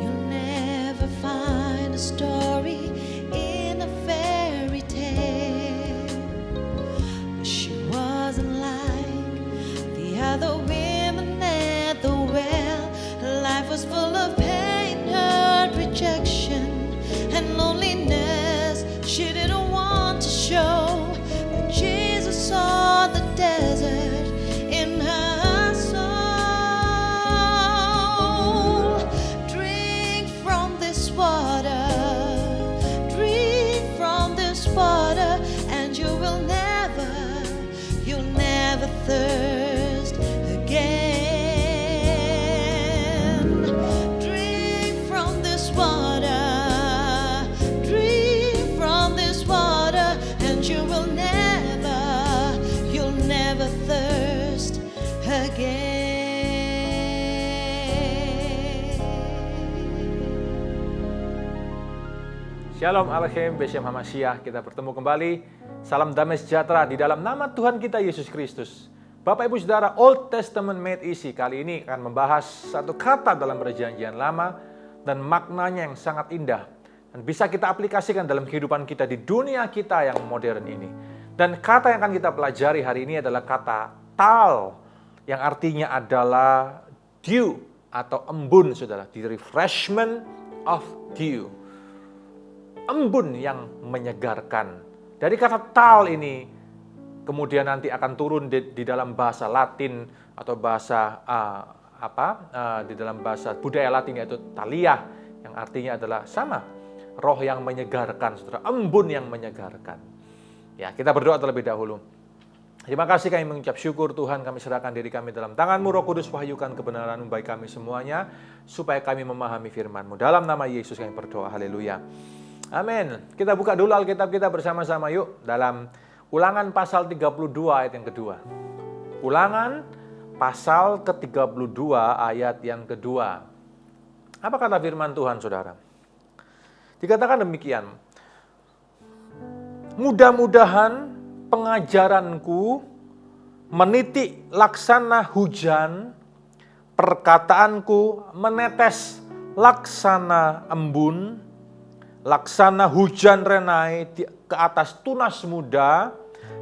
You'll never find a story in a fairy tale, but she wasn't like the other women at the well. Her life was full of pain, hurt, rejection, and loneliness. She didn't want to show, but Jesus saw the desert in her soul. Drink from this water, drink from this water, and you'll never thirst again. Drink from this water, drink from this water, and you'll never thirst again. Shalom Aleichem, Beshem Hamashiach. Kita bertemu kembali. Salam damai sejahtera di dalam nama Tuhan kita Yesus Kristus. Bapak Ibu Saudara, Old Testament Made Easy kali ini akan membahas satu kata dalam Perjanjian Lama dan maknanya yang sangat indah dan bisa kita aplikasikan dalam kehidupan kita di dunia kita yang modern ini. Dan kata yang akan kita pelajari hari ini adalah kata tal, yang artinya adalah dew atau embun, Saudara. The refreshment of dew. Embun yang menyegarkan. Dari kata tal ini kemudian nanti akan turun di dalam bahasa Latin atau bahasa di dalam bahasa budaya Latin, yaitu thalia, yang artinya adalah sama, roh yang menyegarkan, Saudara, embun yang menyegarkan. Ya, kita berdoa terlebih dahulu. Terima kasih, kami mengucap syukur Tuhan, kami serahkan diri kami dalam tangan-Mu, Roh Kudus, wahyukan kebenaran-Mu bagi kami semuanya, supaya kami memahami firman-Mu. Dalam nama Yesus kami berdoa, haleluya. Amin. Kita buka dulu Alkitab kita bersama-sama yuk, dalam Ulangan pasal 32 ayat yang kedua. Ulangan pasal ke-32 ayat yang kedua. Apa kata firman Tuhan, Saudara? Dikatakan demikian. Mudah-mudahan pengajaranku menitik laksana hujan, perkataanku menetes laksana embun, laksana hujan renai ke atas tunas muda,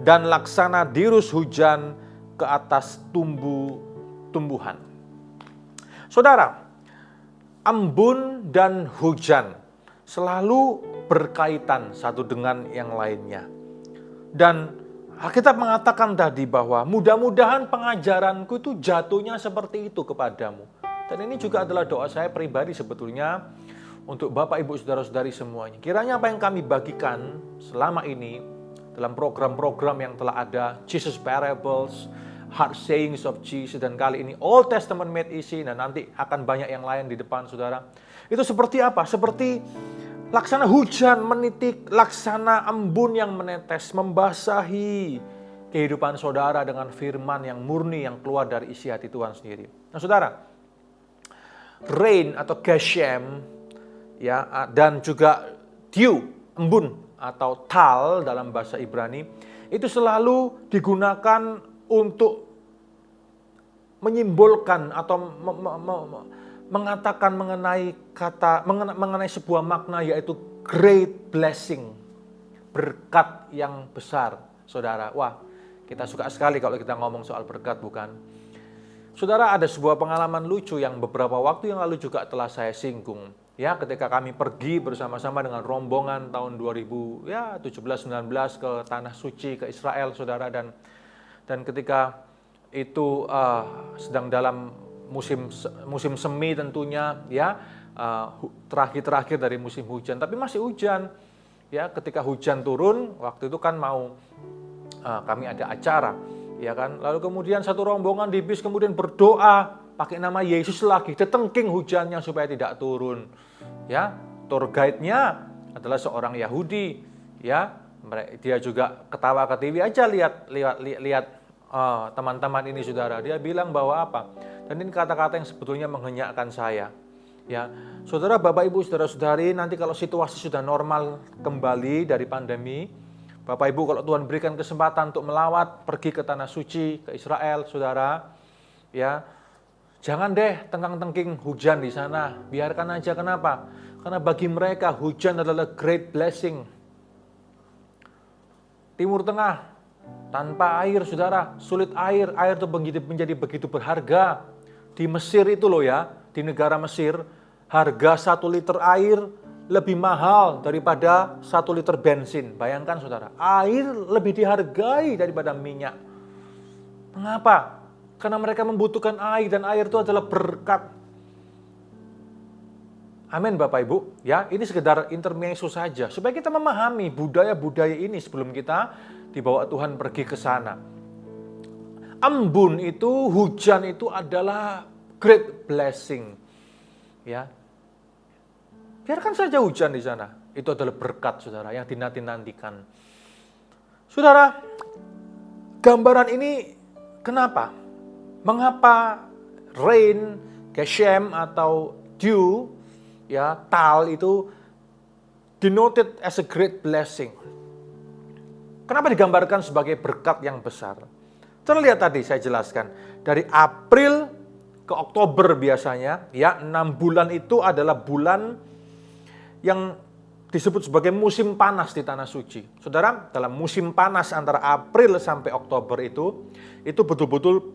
dan laksana dirus hujan ke atas tumbuhan. Saudara, embun dan hujan selalu berkaitan satu dengan yang lainnya. Dan Alkitab mengatakan tadi bahwa mudah-mudahan pengajaranku itu jatuhnya seperti itu kepadamu. Dan ini juga adalah doa saya pribadi sebetulnya untuk Bapak, Ibu, Saudara-saudari semuanya. Kiranya apa yang kami bagikan selama ini dalam program-program yang telah ada, Jesus Parables, Heart Sayings of Jesus, dan kali ini Old Testament Made Easy, dan nanti akan banyak yang lain di depan, Saudara. Itu seperti apa? Seperti laksana hujan menitik, laksana embun yang menetes, membasahi kehidupan saudara dengan firman yang murni yang keluar dari isi hati Tuhan sendiri. Nah, Saudara, rain atau geshem, ya, dan juga dew, embun atau tal dalam bahasa Ibrani, itu selalu digunakan untuk menyimbolkan atau mengatakan mengenai sebuah makna, yaitu great blessing, berkat yang besar, Saudara. Wah, kita suka sekali kalau kita ngomong soal berkat, bukan? Saudara, ada sebuah pengalaman lucu yang beberapa waktu yang lalu juga telah saya singgung. Ya, ketika kami pergi bersama-sama dengan rombongan tahun 2017-19 ke Tanah Suci, ke Israel, Saudara, dan ketika itu sedang dalam musim semi tentunya, ya, terakhir dari musim hujan, tapi masih hujan. Ya, ketika hujan turun, waktu itu kan kami ada acara, ya kan. Lalu kemudian satu rombongan di bis kemudian berdoa pakai nama Yesus lagi, tetengking hujannya supaya tidak turun. Ya, tour guide-nya adalah seorang Yahudi, ya. Dia juga ketawa ke TV aja lihat teman-teman ini, Saudara. Dia bilang bahwa apa? Dan ini kata-kata yang sebetulnya menghenyakkan saya. Ya, saudara, Bapak, Ibu, saudara-saudari, nanti kalau situasi sudah normal kembali dari pandemi, Bapak, Ibu, kalau Tuhan berikan kesempatan untuk melawat, pergi ke Tanah Suci, ke Israel, saudara, ya, jangan deh tengkang-tengking hujan di sana, biarkan aja. Kenapa? Karena bagi mereka hujan adalah great blessing. Timur Tengah, tanpa air, saudara, sulit air itu menjadi begitu berharga. Di Mesir itu loh ya, di negara Mesir, harga 1 liter air lebih mahal daripada 1 liter bensin. Bayangkan saudara, air lebih dihargai daripada minyak. Mengapa? Karena mereka membutuhkan air dan air itu adalah berkat. Amin Bapak Ibu. Ya, ini sekedar intermezzo saja supaya kita memahami budaya-budaya ini sebelum kita dibawa Tuhan pergi ke sana. Embun itu, hujan itu adalah great blessing. Ya. Biarkan saja hujan di sana. Itu adalah berkat, saudara, yang dinanti-nantikan. Saudara, gambaran ini kenapa? Mengapa rain, geshem atau dew, ya, tal itu denoted as a great blessing? Kenapa digambarkan sebagai berkat yang besar? Terlihat tadi saya jelaskan, dari April ke Oktober biasanya, ya, 6 bulan itu adalah bulan yang disebut sebagai musim panas di Tanah Suci. Saudara, dalam musim panas antara April sampai Oktober itu betul-betul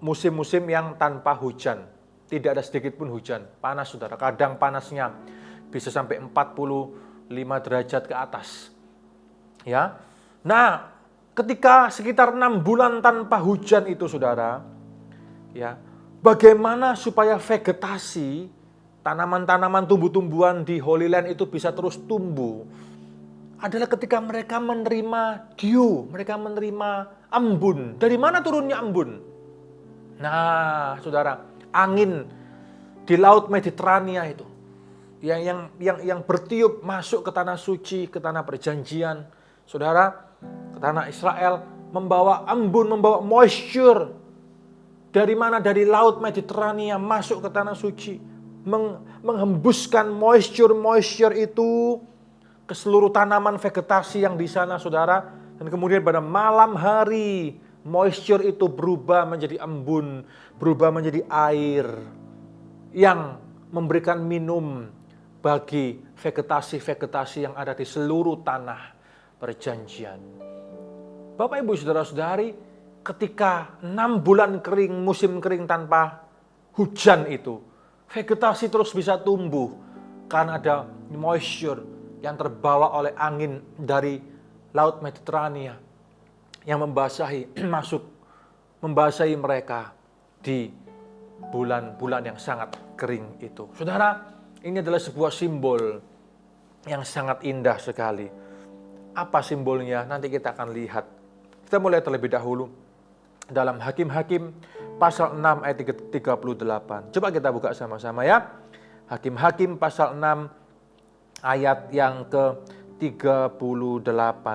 musim-musim yang tanpa hujan. Tidak ada sedikit pun hujan. Panas, saudara. Kadang panasnya bisa sampai 45 derajat ke atas. Ya. Nah, ketika sekitar 6 bulan tanpa hujan itu, saudara, ya, bagaimana supaya vegetasi, tanaman-tanaman, tumbuh-tumbuhan di Holy Land itu bisa terus tumbuh? Adalah ketika mereka menerima dew, mereka menerima embun. Dari mana turunnya embun? Nah, saudara, angin di Laut Mediterania itu yang bertiup masuk ke Tanah Suci, ke Tanah Perjanjian, saudara, ke Tanah Israel, membawa embun, membawa moisture. Dari mana? Dari Laut Mediterania masuk ke Tanah Suci, menghembuskan moisture itu ke seluruh tanaman vegetasi yang di sana, saudara. Dan kemudian pada malam hari, moisture itu berubah menjadi embun, berubah menjadi air yang memberikan minum bagi vegetasi-vegetasi yang ada di seluruh tanah perjanjian. Bapak, Ibu, saudara-saudari, ketika 6 bulan kering, musim kering tanpa hujan itu, vegetasi terus bisa tumbuh karena ada moisture yang terbawa oleh angin dari Laut Mediterania yang membasahi mereka di bulan-bulan yang sangat kering itu. Saudara, ini adalah sebuah simbol yang sangat indah sekali. Apa simbolnya? Nanti kita akan lihat. Kita mulai terlebih dahulu dalam Hakim-Hakim pasal 6 ayat 38. Coba kita buka sama-sama ya. Hakim-Hakim pasal 6 ayat yang ke-38.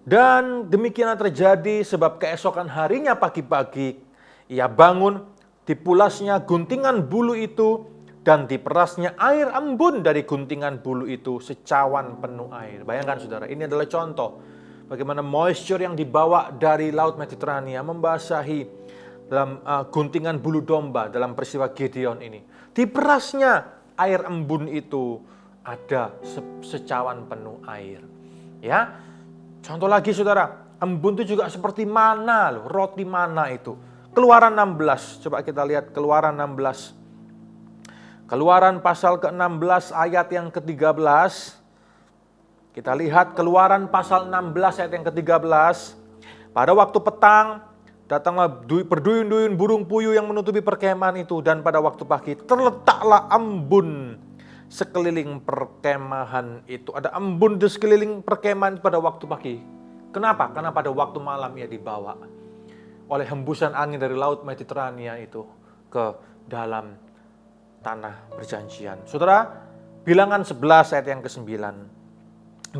Dan demikianlah terjadi sebab keesokan harinya pagi-pagi ia bangun, dipulasnya guntingan bulu itu dan diperasnya air embun dari guntingan bulu itu secawan penuh air. Bayangkan saudara, ini adalah contoh bagaimana moisture yang dibawa dari Laut Mediterania membasahi dalam guntingan bulu domba dalam peristiwa Gideon ini. Diperasnya air embun itu ada secawan penuh air. Ya, contoh lagi saudara, embun itu juga seperti mana loh, roti mana itu. Keluaran 16, coba kita lihat Keluaran 16. Keluaran pasal ke-16 ayat yang ke-13. Kita lihat Keluaran pasal 16 ayat yang ke-13. Pada waktu petang, datanglah berduyun-duyun burung puyuh yang menutupi perkemahan itu. Dan pada waktu pagi, terletaklah embun sekeliling perkemahan itu. Ada embun di sekeliling perkemahan pada waktu pagi. Kenapa? Karena pada waktu malam ia dibawa oleh hembusan angin dari Laut Mediterania itu ke dalam tanah perjanjian. Saudara, Bilangan 11 ayat yang ke-9.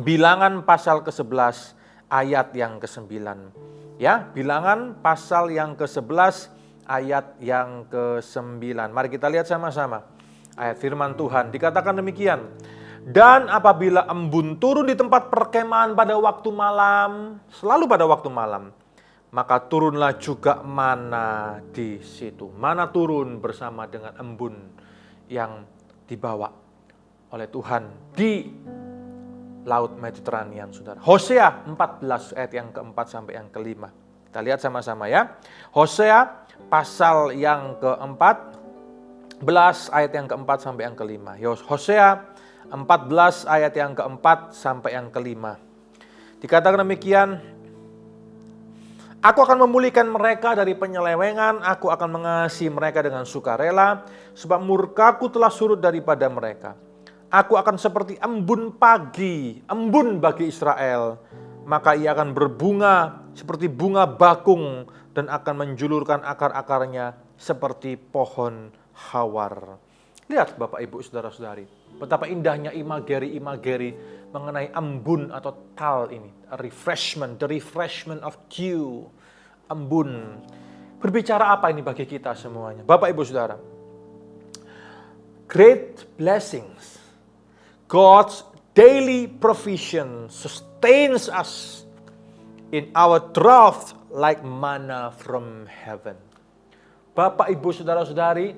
Bilangan pasal ke-11 ayat yang ke-9. Ya, Bilangan pasal yang ke-11 ayat yang ke-9. Mari kita lihat sama-sama. Ayat firman Tuhan dikatakan demikian. Dan apabila embun turun di tempat perkemahan pada waktu malam, selalu pada waktu malam, maka turunlah juga mana di situ. Mana turun bersama dengan embun yang dibawa oleh Tuhan di Laut Mediterania, saudara. Hosea 14 ayat yang keempat sampai yang kelima. Kita lihat sama-sama ya. Hosea pasal yang ke-14 ayat yang keempat sampai yang kelima. Hosea 14 ayat yang keempat sampai yang kelima. Dikatakan demikian, aku akan memulihkan mereka dari penyelewengan, aku akan mengasihi mereka dengan sukarela, sebab murkaku telah surut daripada mereka. Aku akan seperti embun pagi, embun bagi Israel, maka ia akan berbunga seperti bunga bakung dan akan menjulurkan akar-akarnya seperti pohon hawar. Lihat Bapak Ibu Saudara-saudari, betapa indahnya imageri-imageri mengenai embun atau tal ini. A refreshment, the refreshment of dew. Embun. Berbicara apa ini bagi kita semuanya? Bapak Ibu Saudara, great blessings. God's daily provision sustains us in our drought like manna from heaven. Bapak Ibu Saudara-saudari,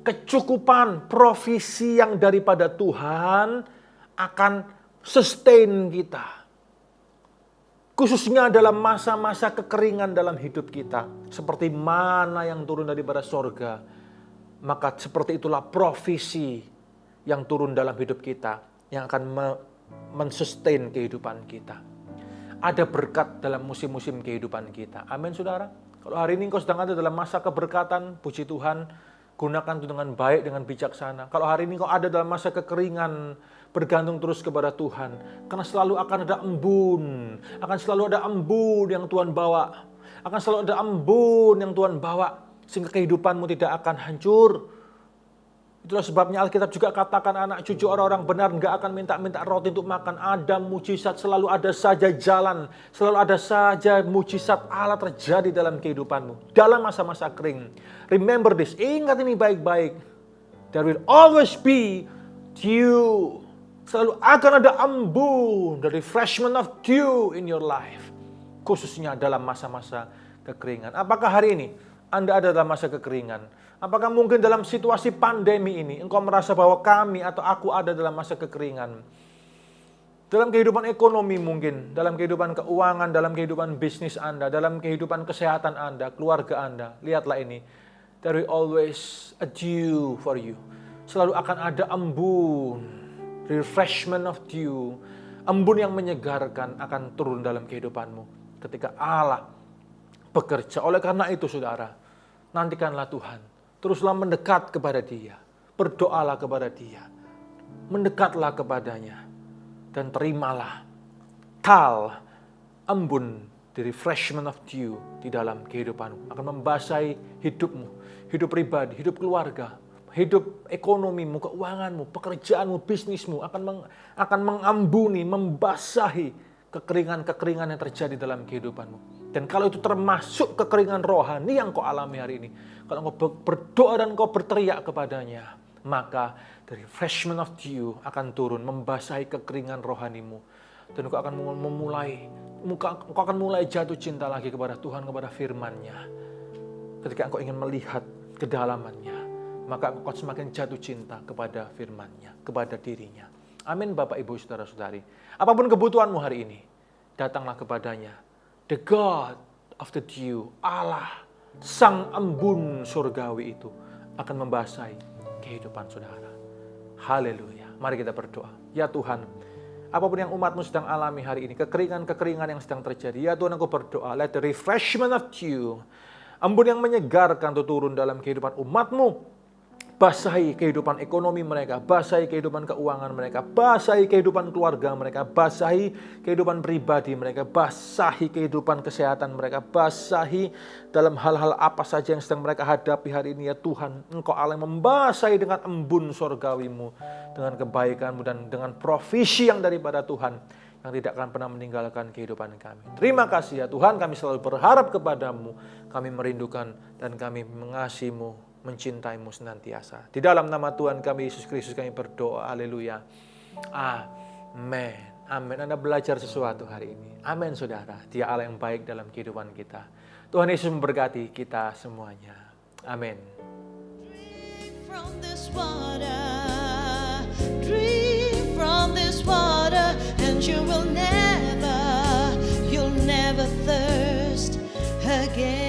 kecukupan provisi yang daripada Tuhan akan sustain kita. Khususnya dalam masa-masa kekeringan dalam hidup kita. Seperti mana yang turun daripada sorga. Maka seperti itulah provisi yang turun dalam hidup kita. Yang akan mensustain kehidupan kita. Ada berkat dalam musim-musim kehidupan kita. Amin saudara. Kalau hari ini engkau sedang ada dalam masa keberkatan, puji Tuhan. Gunakan itu dengan baik, dengan bijaksana. Kalau hari ini kau ada dalam masa kekeringan, bergantung terus kepada Tuhan. Karena selalu akan ada embun. Akan selalu ada embun yang Tuhan bawa. Akan selalu ada embun yang Tuhan bawa. Sehingga kehidupanmu tidak akan hancur. Itulah sebabnya Alkitab juga katakan anak cucu orang-orang benar nggak akan minta-minta roti untuk makan. Ada mujizat, selalu ada saja jalan. Selalu ada saja mujizat Allah terjadi dalam kehidupanmu. Dalam masa-masa kering. Remember this, ingat ini baik-baik. There will always be dew. Selalu akan ada embun, the refreshment of dew in your life. Khususnya dalam masa-masa kekeringan. Apakah hari ini Anda ada dalam masa kekeringan? Apakah mungkin dalam situasi pandemi ini engkau merasa bahwa kami atau aku ada dalam masa kekeringan? Dalam kehidupan ekonomi mungkin, dalam kehidupan keuangan, dalam kehidupan bisnis Anda, dalam kehidupan kesehatan Anda, keluarga Anda. Lihatlah ini, there will always a dew for you. Selalu akan ada embun, refreshment of dew. Embun yang menyegarkan akan turun dalam kehidupanmu ketika Allah bekerja. Oleh karena itu saudara, nantikanlah Tuhan. Teruslah mendekat kepada Dia. Berdoalah kepada Dia. Mendekatlah kepadanya. Dan terimalah tal, embun, the refreshment of dew di dalam kehidupanmu. Akan membasahi hidupmu, hidup pribadi, hidup keluarga, hidup ekonomimu, keuanganmu, pekerjaanmu, bisnismu. Akan mengambuni, membasahi kekeringan-kekeringan yang terjadi dalam kehidupanmu. Dan kalau itu termasuk kekeringan rohani yang kau alami hari ini, kalau engkau berdoa dan engkau berteriak kepadanya, maka the refreshment of dew akan turun, membasahi kekeringan rohanimu. Dan engkau akan mulai jatuh cinta lagi kepada Tuhan, kepada firman-Nya. Ketika engkau ingin melihat kedalamannya, maka engkau akan semakin jatuh cinta kepada firman-Nya, kepada dirinya. Amin Bapak Ibu Saudara-saudari. Apapun kebutuhanmu hari ini, datanglah kepadanya. The God of the dew, Allah, Sang embun surgawi itu akan membasahi kehidupan saudara. Haleluya. Mari kita berdoa. Ya Tuhan, apapun yang umatmu sedang alami hari ini, kekeringan-kekeringan yang sedang terjadi, ya Tuhan aku berdoa, let the refreshment of dew, embun yang menyegarkan itu turun dalam kehidupan umatmu. Basahi kehidupan ekonomi mereka, basahi kehidupan keuangan mereka, basahi kehidupan keluarga mereka, basahi kehidupan pribadi mereka, basahi kehidupan kesehatan mereka, basahi dalam hal-hal apa saja yang sedang mereka hadapi hari ini ya Tuhan. Engkau Allah yang membasahi dengan embun surgawimu, dengan kebaikanmu dan dengan provisi yang daripada Tuhan yang tidak akan pernah meninggalkan kehidupan kami. Terima kasih ya Tuhan, kami selalu berharap kepadamu, kami merindukan dan kami mengasihimu. mencintaimu senantiasa. Di dalam nama Tuhan kami Yesus Kristus kami berdoa. Haleluya. Amin. Amin. Anda belajar sesuatu hari ini. Amin saudara. Dia Allah yang baik dalam kehidupan kita. Tuhan Yesus memberkati kita semuanya. Amin. From this water, drink from this water, and you'll never thirst again.